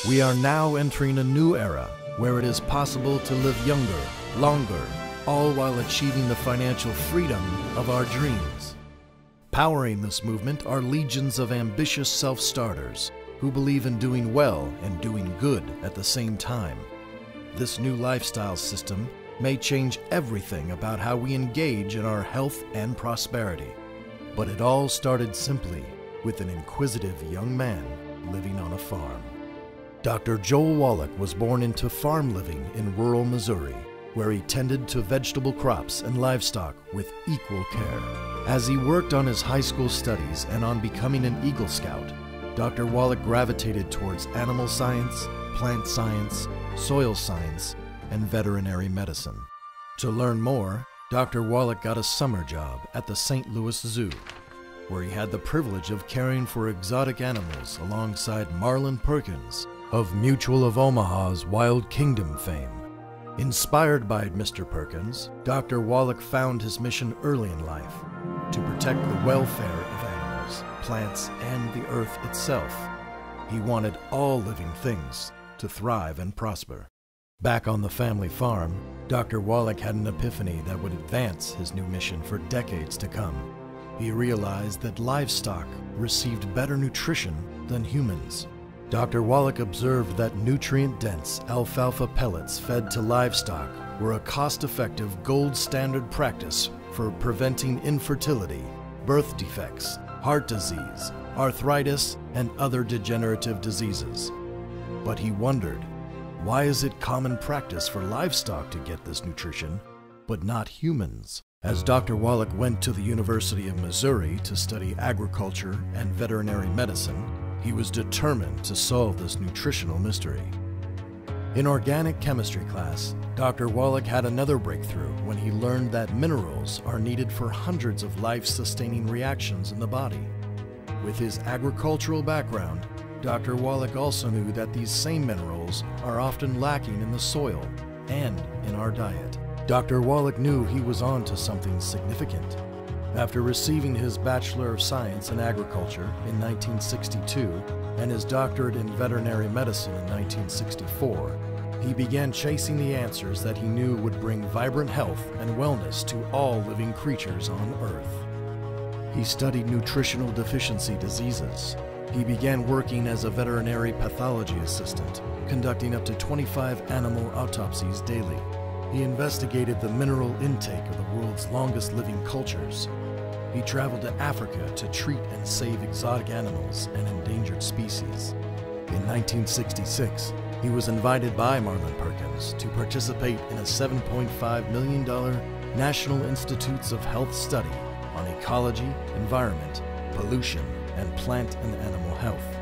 We are now entering a new era where it is possible to live younger, longer, all while achieving the financial freedom of our dreams. Powering this movement are legions of ambitious self-starters who believe in doing well and doing good at the same time. This new lifestyle system may change everything about how we engage in our health and prosperity. But it all started simply with an inquisitive young man living on a farm. Dr. Joel Wallach was born into farm living in rural Missouri, where he tended to vegetable crops and livestock with equal care. As he worked on his high school studies and on becoming an Eagle Scout, Dr. Wallach gravitated towards animal science, plant science, soil science, and veterinary medicine. To learn more, Dr. Wallach got a summer job at the St. Louis Zoo, where he had the privilege of caring for exotic animals alongside Marlin Perkins of Mutual of Omaha's Wild Kingdom fame. Inspired by Mr. Perkins, Dr. Wallach found his mission early in life to protect the welfare of animals, plants, and the earth itself. He wanted all living things to thrive and prosper. Back on the family farm, Dr. Wallach had an epiphany that would advance his new mission for decades to come. He realized that livestock received better nutrition than humans. Dr. Wallach observed that nutrient-dense alfalfa pellets fed to livestock were a cost-effective gold standard practice for preventing infertility, birth defects, heart disease, arthritis, and other degenerative diseases. But he wondered, why is it common practice for livestock to get this nutrition, but not humans? As Dr. Wallach went to the University of Missouri to study agriculture and veterinary medicine, he was determined to solve this nutritional mystery. In organic chemistry class, Dr. Wallach had another breakthrough when he learned that minerals are needed for hundreds of life-sustaining reactions in the body. With his agricultural background, Dr. Wallach also knew that these same minerals are often lacking in the soil and in our diet. Dr. Wallach knew he was on to something significant. After receiving his Bachelor of Science in Agriculture in 1962 and his doctorate in veterinary medicine in 1964, he began chasing the answers that he knew would bring vibrant health and wellness to all living creatures on Earth. He studied nutritional deficiency diseases. He began working as a veterinary pathology assistant, conducting up to 25 animal autopsies daily. He investigated the mineral intake of the world's longest living cultures. He traveled to Africa to treat and save exotic animals and endangered species. In 1966, he was invited by Marlin Perkins to participate in a $7.5 million National Institutes of Health study on ecology, environment, pollution, and plant and animal health.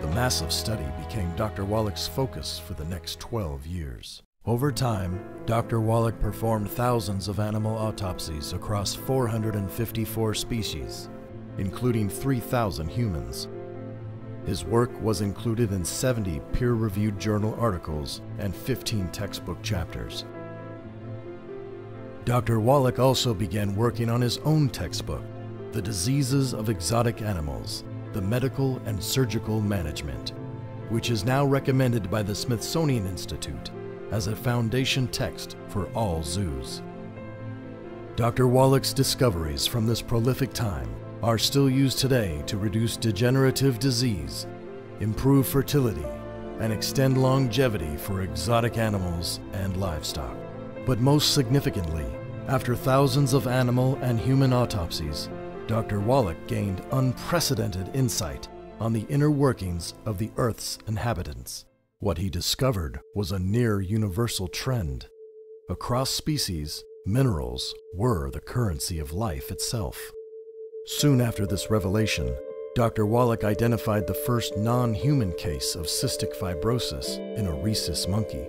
The massive study became Dr. Wallach's focus for the next 12 years. Over time, Dr. Wallach performed thousands of animal autopsies across 454 species, including 3,000 humans. His work was included in 70 peer-reviewed journal articles and 15 textbook chapters. Dr. Wallach also began working on his own textbook, The Diseases of Exotic Animals, the Medical and Surgical Management, which is now recommended by the Smithsonian Institute as a foundation text for all zoos. Dr. Wallach's discoveries from this prolific time are still used today to reduce degenerative disease, improve fertility, and extend longevity for exotic animals and livestock. But most significantly, after thousands of animal and human autopsies, Dr. Wallach gained unprecedented insight on the inner workings of the Earth's inhabitants. What he discovered was a near-universal trend. Across species, minerals were the currency of life itself. Soon after this revelation, Dr. Wallach identified the first non-human case of cystic fibrosis in a rhesus monkey.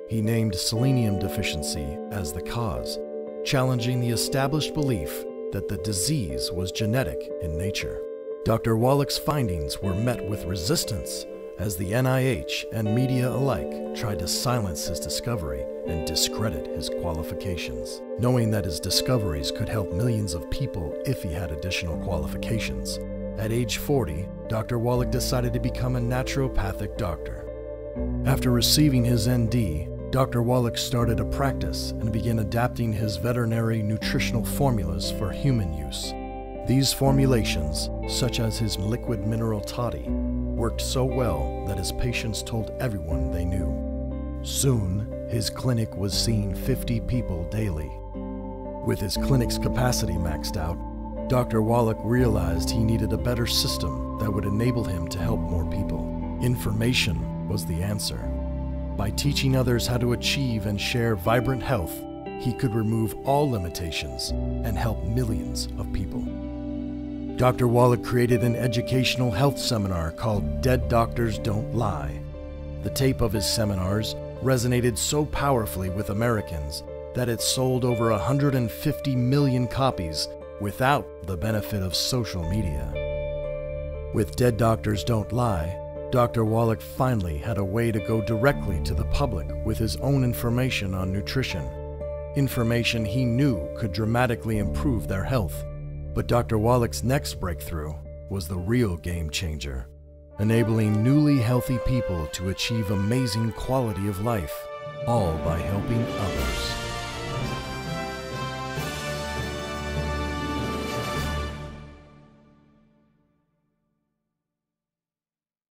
He named selenium deficiency as the cause, challenging the established belief that the disease was genetic in nature. Dr. Wallach's findings were met with resistance as the NIH and media alike tried to silence his discovery and discredit his qualifications. Knowing that his discoveries could help millions of people if he had additional qualifications, at age 40, Dr. Wallach decided to become a naturopathic doctor. After receiving his ND, Dr. Wallach started a practice and began adapting his veterinary nutritional formulas for human use. These formulations, such as his liquid mineral toddy, worked so well that his patients told everyone they knew. Soon, his clinic was seeing 50 people daily. With his clinic's capacity maxed out, Dr. Wallach realized he needed a better system that would enable him to help more people. Information was the answer. By teaching others how to achieve and share vibrant health, he could remove all limitations and help millions of people. Dr. Wallach created an educational health seminar called Dead Doctors Don't Lie. The tape of his seminars resonated so powerfully with Americans that it sold over 150 million copies without the benefit of social media. With Dead Doctors Don't Lie, Dr. Wallach finally had a way to go directly to the public with his own information on nutrition. Information he knew could dramatically improve their health. But Dr. Wallach's next breakthrough was the real game changer, enabling newly healthy people to achieve amazing quality of life, all by helping others.